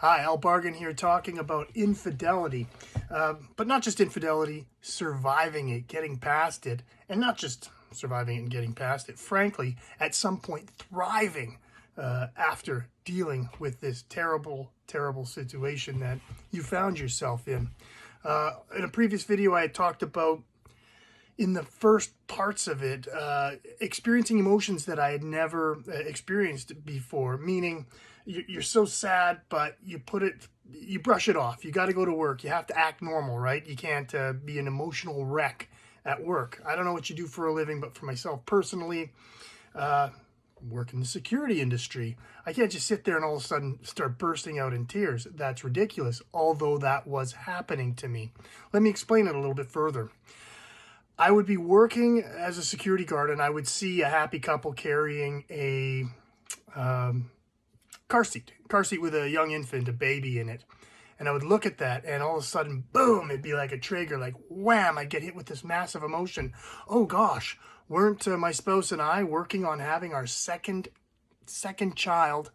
Hi, Al Bargan here talking about infidelity, but not just infidelity, surviving it, getting past it, and not just surviving it and getting past it, frankly, at some point thriving after dealing with this terrible, terrible situation that you found yourself in. In a previous video, I had talked about in the first parts of it, experiencing emotions that I had never experienced before, meaning you're so sad, but you brush it off. You got to go to work. You have to act normal, right? You can't be an emotional wreck at work. I don't know what you do for a living, but for myself personally, work in the security industry, I can't just sit there and all of a sudden start bursting out in tears. That's ridiculous, although that was happening to me. Let me explain it a little bit further. I would be working as a security guard and I would see a happy couple carrying a car seat with a young infant, a baby in it. And I would look at that and all of a sudden, boom, it'd be like a trigger, like wham, I'd get hit with this massive emotion. Oh gosh, weren't my spouse and I working on having our second child?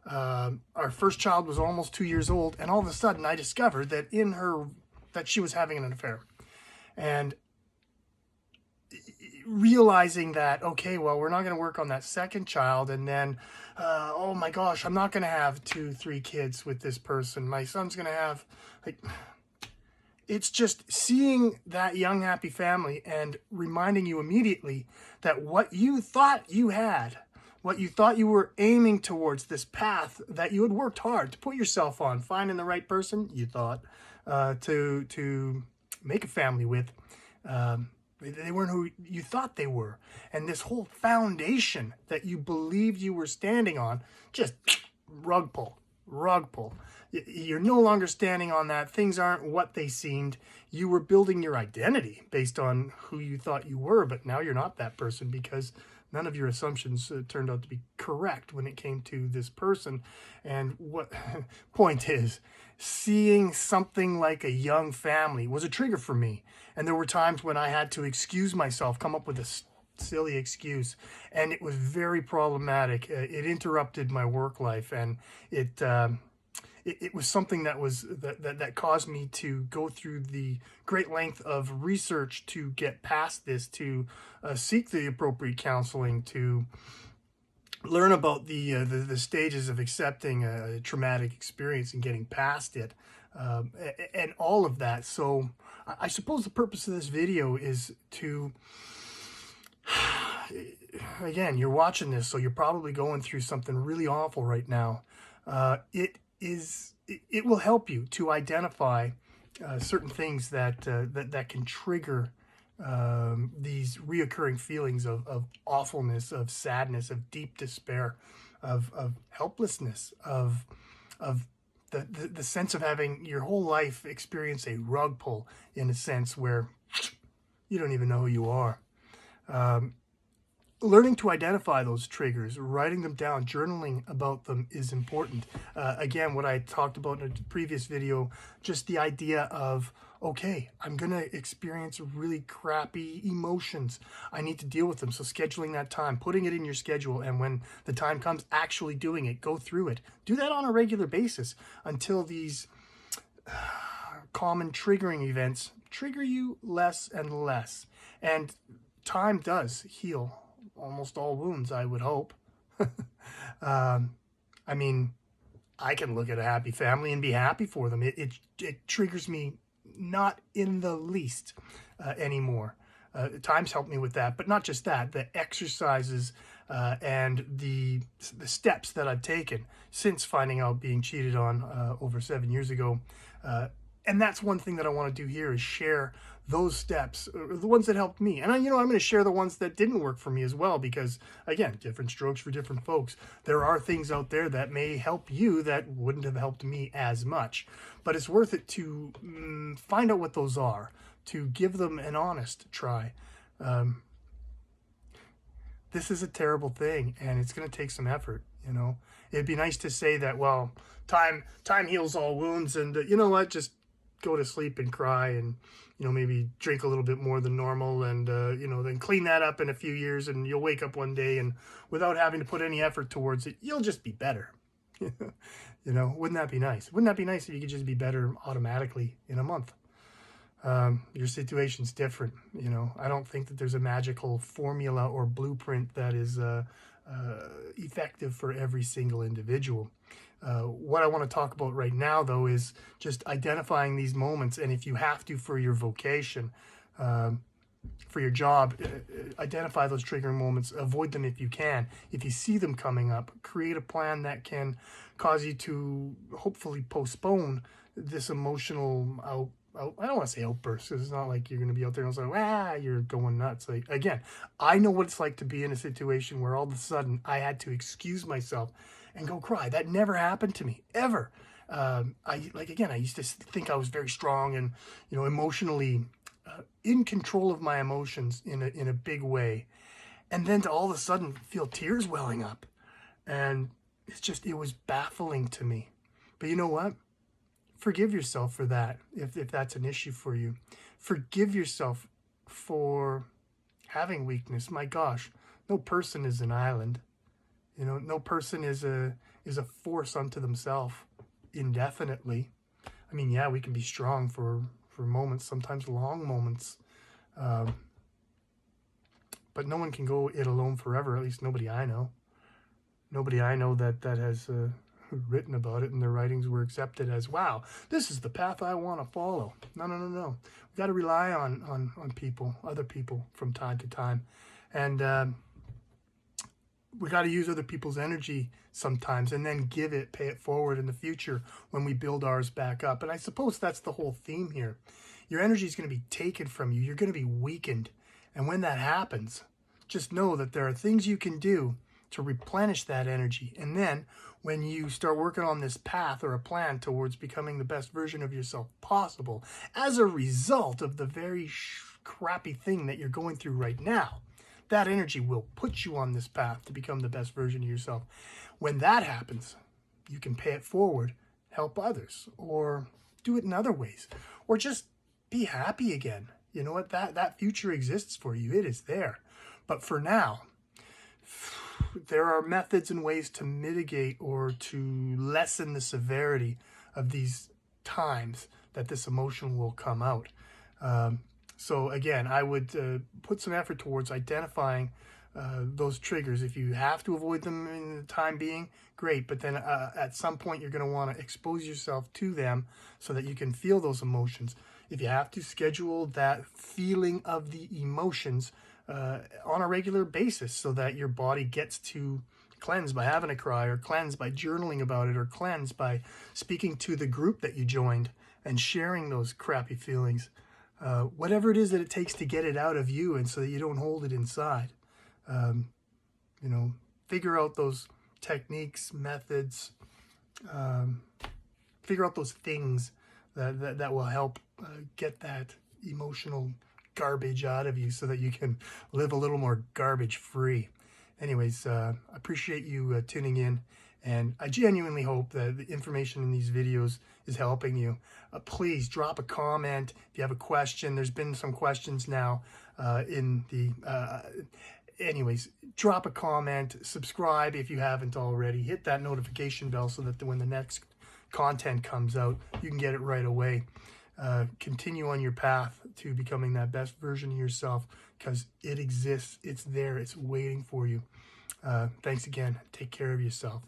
Our first child was almost 2 years old, and all of a sudden I discovered that she was having an affair. And realizing that, okay, well, we're not going to work on that second child, and then oh my gosh, I'm not going to have 2-3 kids with this person. My son's going to have, like, it's just seeing that young happy family and reminding you immediately that what you thought you had, what you thought you were aiming towards, this path that you had worked hard to put yourself on, finding the right person, you thought, to make a family with, they weren't who you thought they were. And this whole foundation that you believed you were standing on, just rug pull. You're no longer standing on that. Things aren't what they seemed. You were building your identity based on who you thought you were, but now you're not that person because none of your assumptions turned out to be correct when it came to this person. And what point is, seeing something like a young family was a trigger for me. And there were times when I had to excuse myself, come up with a silly excuse, and it was very problematic. It interrupted my work life, and it was something that caused me to go through the great length of research to get past this, to seek the appropriate counseling, to learn about the stages of accepting a traumatic experience and getting past it, and all of that. So I suppose the purpose of this video is to, again, you're watching this, so you're probably going through something really awful right now. It will help you to identify certain things that can trigger these reoccurring feelings of awfulness, of sadness, of deep despair, of helplessness, of the sense of having your whole life experience a rug pull, in a sense where you don't even know who you are. Learning to identify those triggers, writing them down, journaling about them is important. Again, what I talked about in a previous video, just the idea of, okay, I'm going to experience really crappy emotions. I need to deal with them. So scheduling that time, putting it in your schedule, and when the time comes, actually doing it, go through it. Do that on a regular basis until these common triggering events trigger you less and less. And time does heal almost all wounds, I would hope. I mean, I can look at a happy family and be happy for them. It triggers me not in the least anymore. Time's helped me with that, but not just that, the exercises and the steps that I've taken since finding out being cheated on over 7 years ago. And that's one thing that I want to do here, is share those steps, the ones that helped me. And I'm going to share the ones that didn't work for me as well, because again, different strokes for different folks. There are things out there that may help you that wouldn't have helped me as much, but it's worth it to find out what those are, to give them an honest try. This is a terrible thing, and it's going to take some effort. It'd be nice to say that, well, time heals all wounds, and you know what, just go to sleep and cry, and maybe drink a little bit more than normal, and then clean that up in a few years, and you'll wake up one day, and without having to put any effort towards it, you'll just be better. You know, wouldn't that be nice? Wouldn't that be nice if you could just be better automatically in a month? Your situation's different. You know, I don't think that there's a magical formula or blueprint that is effective for every single individual. What I want to talk about right now, though, is just identifying these moments. And if you have to for your vocation, for your job, identify those triggering moments, avoid them if you can. If you see them coming up, create a plan that can cause you to hopefully postpone this emotional I don't want to say outburst, because it's not like you're going to be out there and say, you're going nuts. Like, again, I know what it's like to be in a situation where all of a sudden I had to excuse myself and go cry. That never happened to me, ever. I used to think I was very strong and, you know, emotionally in control of my emotions in a big way. And then to all of a sudden feel tears welling up. And it was baffling to me. But you know what? Forgive yourself for that, if that's an issue for you. Forgive yourself for having weakness. My gosh, no person is an island. You know, no person is a force unto themselves indefinitely. I mean, yeah, we can be strong for moments, sometimes long moments. But no one can go it alone forever, at least nobody I know. Nobody I know that has written about it, and their writings were accepted as, wow, this is the path I want to follow. No. We got to rely on people, other people from time to time. And we got to use other people's energy sometimes and then pay it forward in the future when we build ours back up. And I suppose that's the whole theme here. Your energy is going to be taken from you. You're going to be weakened. And when that happens, just know that there are things you can do to replenish that energy. And then when you start working on this path or a plan towards becoming the best version of yourself possible, as a result of the very crappy thing that you're going through right now, that energy will put you on this path to become the best version of yourself. When that happens, you can pay it forward, help others, or do it in other ways, or just be happy again. You know what? That future exists for you. It is there. But for now, there are methods and ways to mitigate or to lessen the severity of these times that this emotion will come out. So again, I would put some effort towards identifying those triggers. If you have to avoid them in the time being, great. But then at some point, you're going to want to expose yourself to them so that you can feel those emotions. If you have to schedule that feeling of the emotions on a regular basis so that your body gets to cleanse by having a cry, or cleanse by journaling about it, or cleanse by speaking to the group that you joined and sharing those crappy feelings. Whatever it is that it takes to get it out of you and so that you don't hold it inside. You know, figure out those techniques, methods, figure out those things that will help get that emotional garbage out of you so that you can live a little more garbage free. Anyways, I appreciate you tuning in, and I genuinely hope that the information in these videos is helping you. Please drop a comment if you have a question. There's been some questions now in the... anyways, drop a comment, subscribe if you haven't already, hit that notification bell so that when the next content comes out, you can get it right away. Continue on your path to becoming that best version of yourself, because it exists, it's there, it's waiting for you. Thanks again. Take care of yourself.